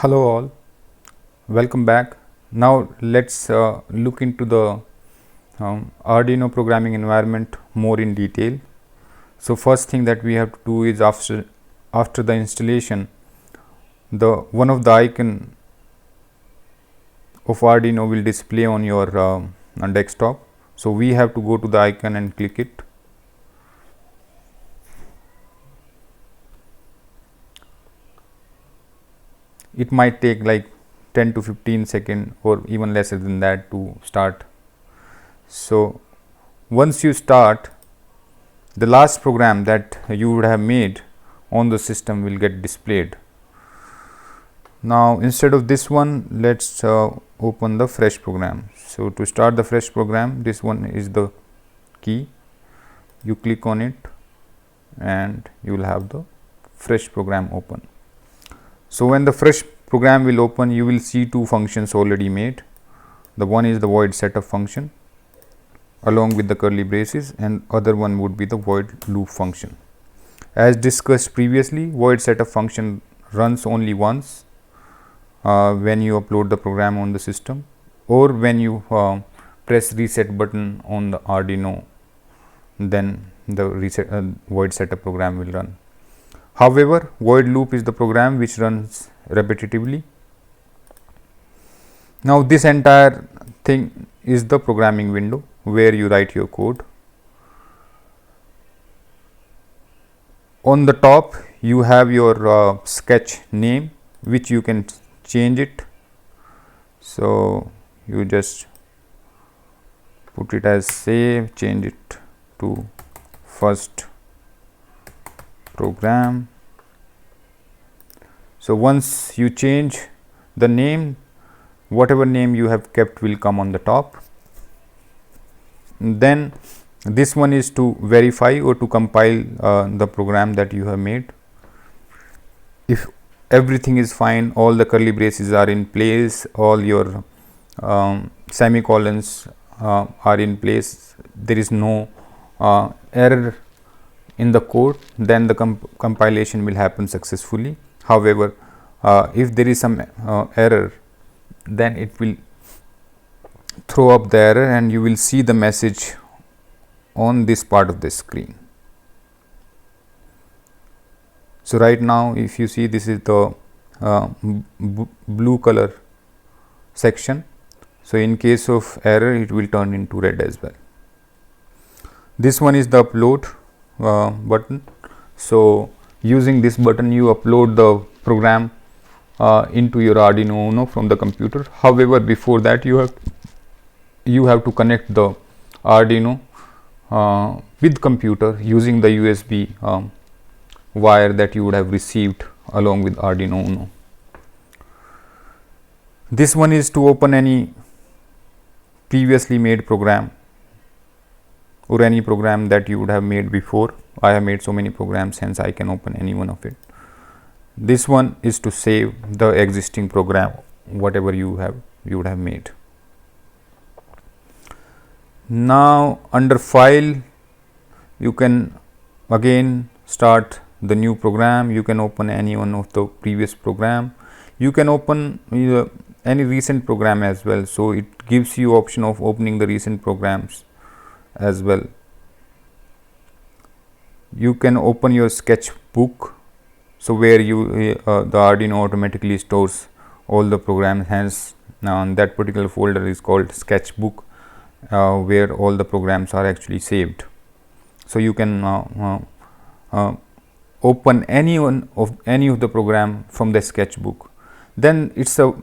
Hello all, welcome back. Now let's look into the Arduino programming environment more in detail. So first thing that we have to do is after the installation, the one of the icon of Arduino will display on your desktop. So we have to go to the icon and click it. It might take like 10 to 15 seconds or even lesser than that to start. So once you start, the last program that you would have made on the system will get displayed. Now instead of this one, let's open the fresh program. So to start the fresh program, this one is the key. You click on it and you will have the fresh program open. So when the fresh program will open, you will see two functions already made. The one is the void setup function along with the curly braces, and other one would be the void loop function. As discussed previously, void setup function runs only once when you upload the program on the system, or when you press reset button on the Arduino, then the void setup program will run. However, void loop is the program which runs repetitively. Now this entire thing is the programming window where you write your code. On the top you have your sketch name, which you can change it. So you just put it as save, change it to first program. So once you change the name, whatever name you have kept will come on the top. Then this one is to verify or to compile the program that you have made. If everything is fine, all the curly braces are in place, all your semicolons are in place, there is no error in the code, then the compilation will happen successfully. However, if there is some error, then it will throw up the error and you will see the message on this part of the screen. So right now if you see, this is the blue color section. So in case of error, it will turn into red as well. This one is the upload button. So using this button you upload the program into your Arduino Uno from the computer. However, before that you have to connect the Arduino with computer using the USB wire that you would have received along with Arduino Uno. This one is to open any previously made program or any program that you would have made before. I have made so many programs, hence I can open any one of it. This one is to save the existing program, whatever you would have made. Now under file, you can again start the new program. You can open any one of the previous program. You can open any recent program as well. So it gives you option of opening the recent programs as well. You can open your sketchbook, so where you the Arduino automatically stores all the programs, hence that particular folder is called sketchbook, where all the programs are actually saved. So you can open any of the program from the sketchbook. Then it's a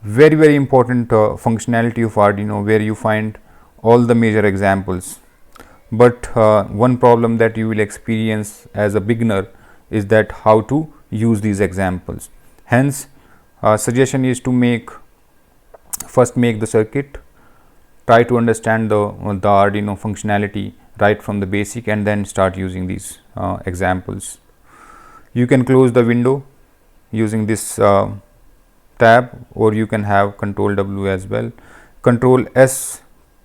very important functionality of Arduino, where you find all the major examples. But one problem that you will experience as a beginner is that how to use these examples. Hence suggestion is to first make the circuit, try to understand the Arduino functionality right from the basic, and then start using these examples. You can close the window using this tab, or you can have Control W as well. Control S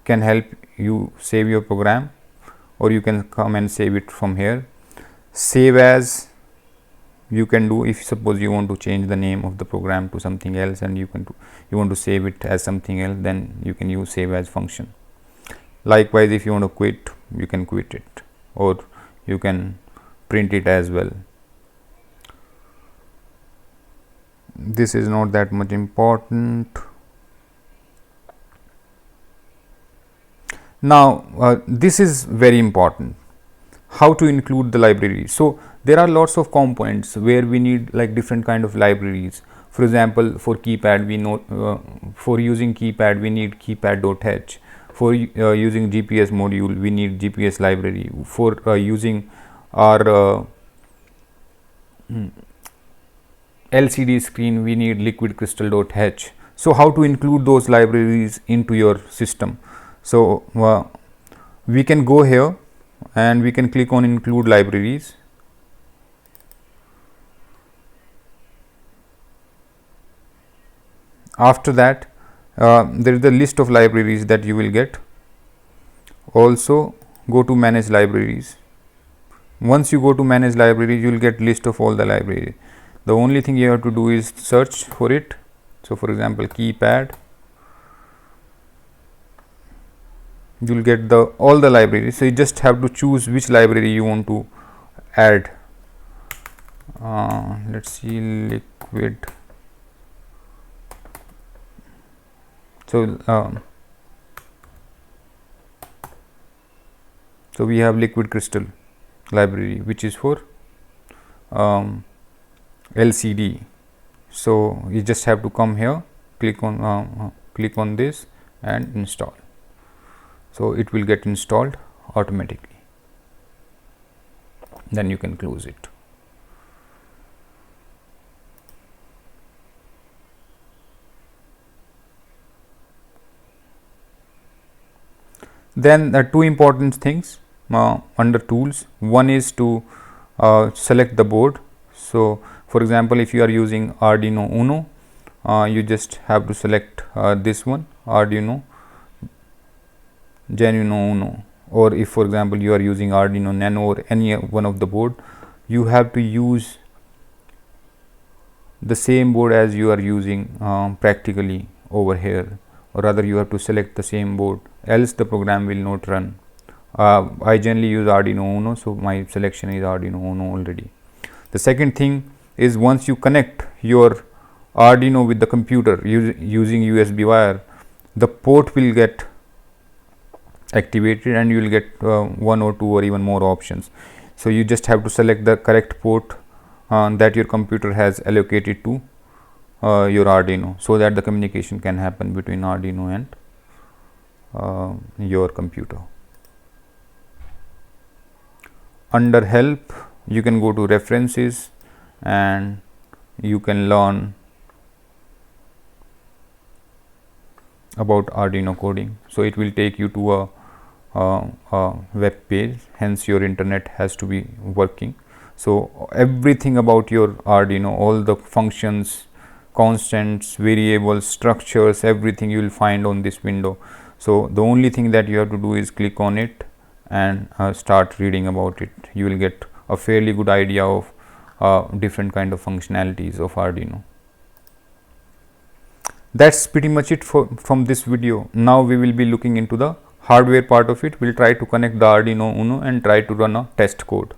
can help you save your program, or you can come and save it from here. Save as, you can do, if suppose you want to change the name of the program to something else and you want to save it as something else, then you can use save as function. Likewise, if you want to quit, you can quit it, or you can print it as well. This is not that much important. Now this is very important, how to include the library. So there are lots of components where we need like different kind of libraries. For example, for keypad, we know for using keypad we need keypad.h. For using GPS module, we need GPS library. For using our LCD screen, we need liquid crystal.h. So how to include those libraries into your system? So we can go here and we can click on include libraries. After that, there is the list of libraries that you will get. Also go to manage libraries. Once you go to manage libraries, you will get list of all the libraries. The only thing you have to do is search for it. So for example, keypad, you will get all the libraries. So you just have to choose which library you want to add. Let's see, liquid. So so we have liquid crystal library, which is for LCD. So you just have to come here, click on this and install. So it will get installed automatically. Then you can close it. Then two important things under tools. One is to select the board. So for example, if you are using Arduino Uno, you just have to select this one, Arduino Genuino Uno. Or if for example you are using Arduino Nano or any one of the board, you have to use the same board as you are using practically over here, or rather you have to select the same board, else the program will not run. I generally use Arduino Uno, so my selection is Arduino Uno already. The second thing is, once you connect your Arduino with the computer using USB wire, the port will get activated and you will get one or two or even more options. So you just have to select the correct port that your computer has allocated to your Arduino, so that the communication can happen between Arduino and your computer. Under help, you can go to references and you can learn about Arduino coding. So it will take you to a web page, hence your internet has to be working. So everything about your Arduino, all the functions, constants, variables, structures, everything you will find on this window. So the only thing that you have to do is click on it and start reading about it. You will get a fairly good idea of different kind of functionalities of Arduino. That's pretty much it from this video. Now we will be looking into the hardware part of it. We'll try to connect the Arduino Uno and try to run a test code.